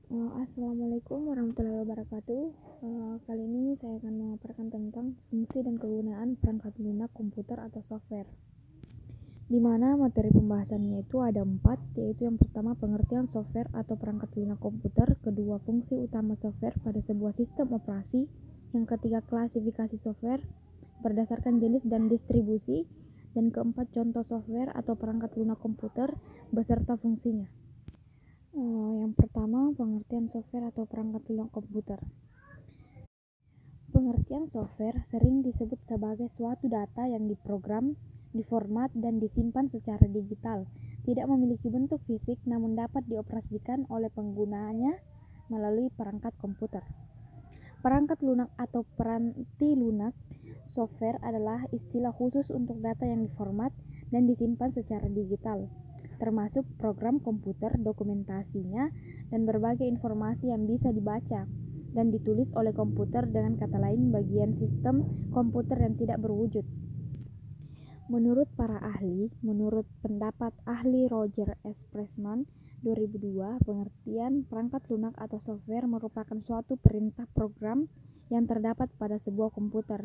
Assalamualaikum warahmatullahi wabarakatuh. Kali ini saya akan memaparkan tentang fungsi dan kegunaan perangkat lunak komputer atau software. Di mana materi pembahasannya itu ada 4, yaitu yang pertama pengertian software atau perangkat lunak komputer, kedua fungsi utama software pada sebuah sistem operasi, yang ketiga klasifikasi software berdasarkan jenis dan distribusi, dan keempat contoh software atau perangkat lunak komputer beserta fungsinya. Yang pertama, pengertian software atau perangkat lunak komputer. Pengertian software sering disebut sebagai suatu data yang diprogram, diformat, dan disimpan secara digital, tidak memiliki bentuk fisik namun dapat dioperasikan oleh penggunanya melalui perangkat komputer. Perangkat lunak atau peranti lunak software adalah istilah khusus untuk data yang diformat dan disimpan secara digital, termasuk program komputer, dokumentasinya, dan berbagai informasi yang bisa dibaca dan ditulis oleh komputer, dengan kata lain bagian sistem komputer yang tidak berwujud. Menurut pendapat ahli Roger S. Pressman 2002, pengertian perangkat lunak atau software merupakan suatu perintah program yang terdapat pada sebuah komputer.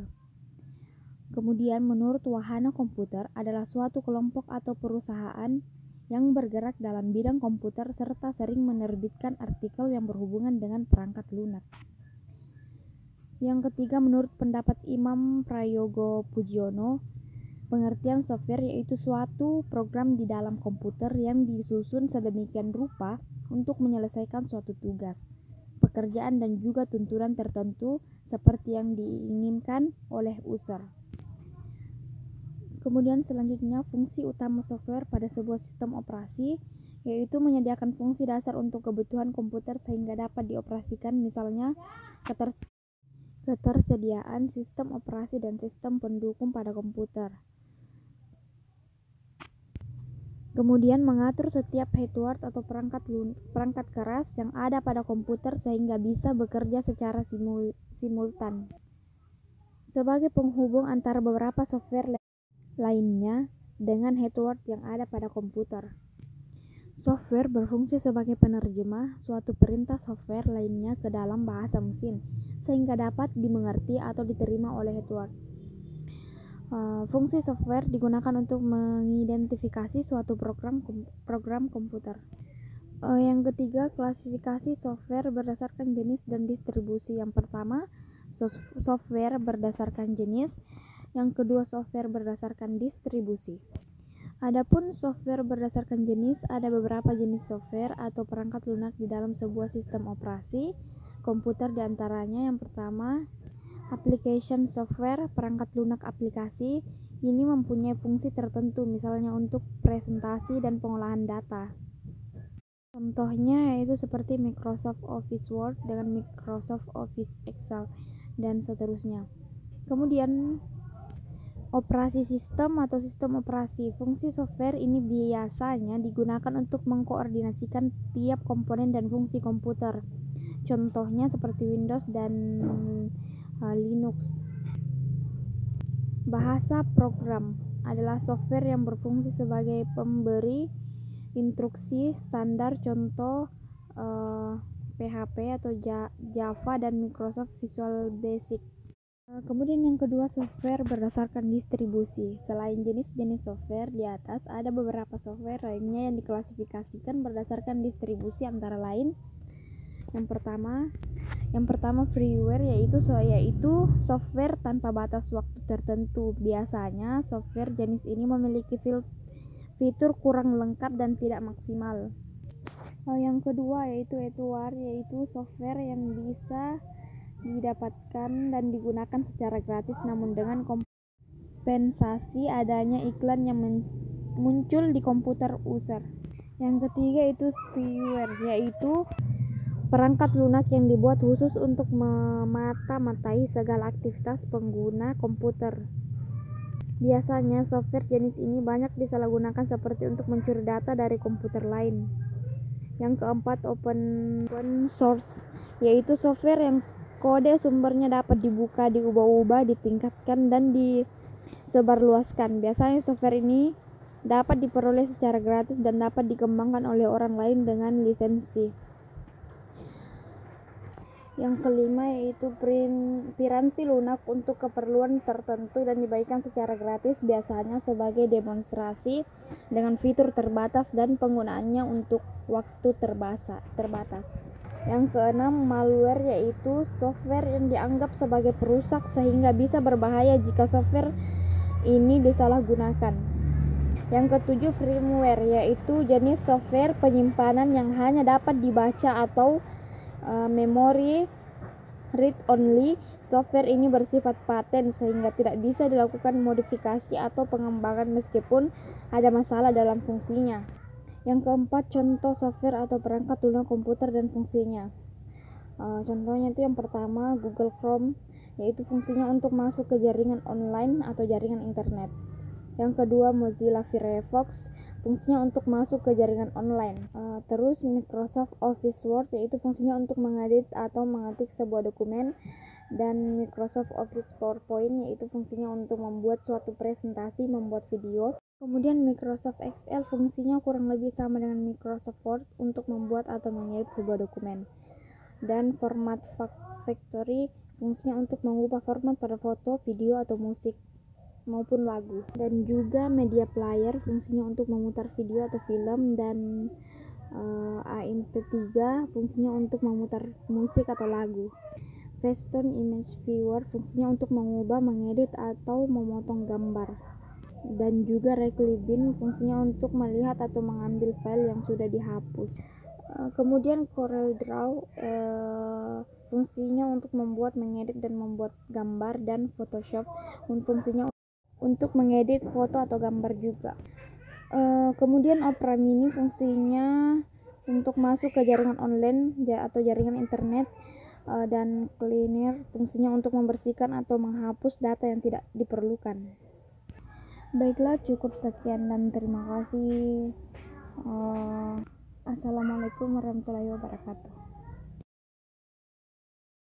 Kemudian menurut wahana komputer adalah suatu kelompok atau perusahaan yang bergerak dalam bidang komputer serta sering menerbitkan artikel yang berhubungan dengan perangkat lunak. Yang ketiga, menurut pendapat Imam Prayogo Pujiono, pengertian software yaitu suatu program di dalam komputer yang disusun sedemikian rupa untuk menyelesaikan suatu tugas, pekerjaan, dan juga tuntunan tertentu seperti yang diinginkan oleh user. Kemudian selanjutnya, fungsi utama software pada sebuah sistem operasi yaitu menyediakan fungsi dasar untuk kebutuhan komputer sehingga dapat dioperasikan, misalnya ketersediaan sistem operasi dan sistem pendukung pada komputer. Kemudian mengatur setiap hardware atau perangkat keras yang ada pada komputer sehingga bisa bekerja secara simultan sebagai penghubung antara beberapa software lainnya dengan hardware yang ada pada komputer. Software berfungsi sebagai penerjemah suatu perintah software lainnya ke dalam bahasa mesin sehingga dapat dimengerti atau diterima oleh hardware. Fungsi software digunakan untuk mengidentifikasi suatu program komputer. Yang ketiga, klasifikasi software berdasarkan jenis dan distribusi. Yang pertama, software berdasarkan jenis. Yang kedua, software berdasarkan distribusi. Adapun software berdasarkan jenis, ada beberapa jenis software atau perangkat lunak di dalam sebuah sistem operasi komputer, diantaranya yang pertama, application software, perangkat lunak aplikasi. Ini mempunyai fungsi tertentu, misalnya untuk presentasi dan pengolahan data. Contohnya yaitu seperti Microsoft Office Word dengan Microsoft Office Excel dan seterusnya. Kemudian operasi sistem atau sistem operasi. Fungsi software ini biasanya digunakan untuk mengkoordinasikan tiap komponen dan fungsi komputer. Contohnya seperti Windows dan Linux. Bahasa program adalah software yang berfungsi sebagai pemberi instruksi standar, contoh PHP atau Java dan Microsoft Visual Basic. Kemudian yang kedua, software berdasarkan distribusi. Selain jenis-jenis software di atas, ada beberapa software lainnya yang diklasifikasikan berdasarkan distribusi, antara lain yang pertama freeware, yaitu software tanpa batas waktu tertentu. Biasanya software jenis ini memiliki fitur kurang lengkap dan tidak maksimal. Yang kedua yaitu hardware, yaitu software yang bisa didapatkan dan digunakan secara gratis namun dengan kompensasi adanya iklan yang muncul di komputer user. Yang ketiga itu spyware, yaitu perangkat lunak yang dibuat khusus untuk memata-matai segala aktivitas pengguna komputer. Biasanya software jenis ini banyak disalahgunakan seperti untuk mencuri data dari komputer lain. Yang keempat, open source, yaitu software yang kode sumbernya dapat dibuka, diubah-ubah, ditingkatkan, dan disebarluaskan. Biasanya software ini dapat diperoleh secara gratis dan dapat dikembangkan oleh orang lain dengan lisensi. Yang kelima yaitu piranti lunak untuk keperluan tertentu dan dibagikan secara gratis, biasanya sebagai demonstrasi dengan fitur terbatas dan penggunaannya untuk waktu terbatas. Yang keenam, malware yaitu software yang dianggap sebagai perusak sehingga bisa berbahaya jika software ini disalahgunakan. Yang ketujuh, firmware yaitu jenis software penyimpanan yang hanya dapat dibaca atau memory read only. Software ini bersifat paten sehingga tidak bisa dilakukan modifikasi atau pengembangan meskipun ada masalah dalam fungsinya. Yang keempat, contoh software atau perangkat lunak komputer dan fungsinya. Contohnya itu yang pertama, Google Chrome, yaitu fungsinya untuk masuk ke jaringan online atau jaringan internet. Yang kedua, Mozilla Firefox, fungsinya untuk masuk ke jaringan online. Terus Microsoft Office Word, yaitu fungsinya untuk mengedit atau mengetik sebuah dokumen. Dan Microsoft Office PowerPoint, yaitu fungsinya untuk membuat suatu presentasi, membuat video. Kemudian Microsoft Excel, fungsinya kurang lebih sama dengan Microsoft Word untuk membuat atau mengedit sebuah dokumen. Dan Format Factory, fungsinya untuk mengubah format pada foto, video, atau musik maupun lagu. Dan juga Media Player, fungsinya untuk memutar video atau film. Dan AMP3, fungsinya untuk memutar musik atau lagu. Facetune Image Viewer, fungsinya untuk mengubah, mengedit, atau memotong gambar. Dan juga Reclibin, fungsinya untuk melihat atau mengambil file yang sudah dihapus. Kemudian CorelDRAW, fungsinya untuk membuat, mengedit, dan membuat gambar. Dan Photoshop, fungsinya untuk mengedit foto atau gambar juga. Kemudian Opera Mini, fungsinya untuk masuk ke jaringan online atau jaringan internet. Dan Cleaner, fungsinya untuk membersihkan atau menghapus data yang tidak diperlukan. Baiklah, cukup sekian dan terima kasih. Assalamualaikum warahmatullahi wabarakatuh.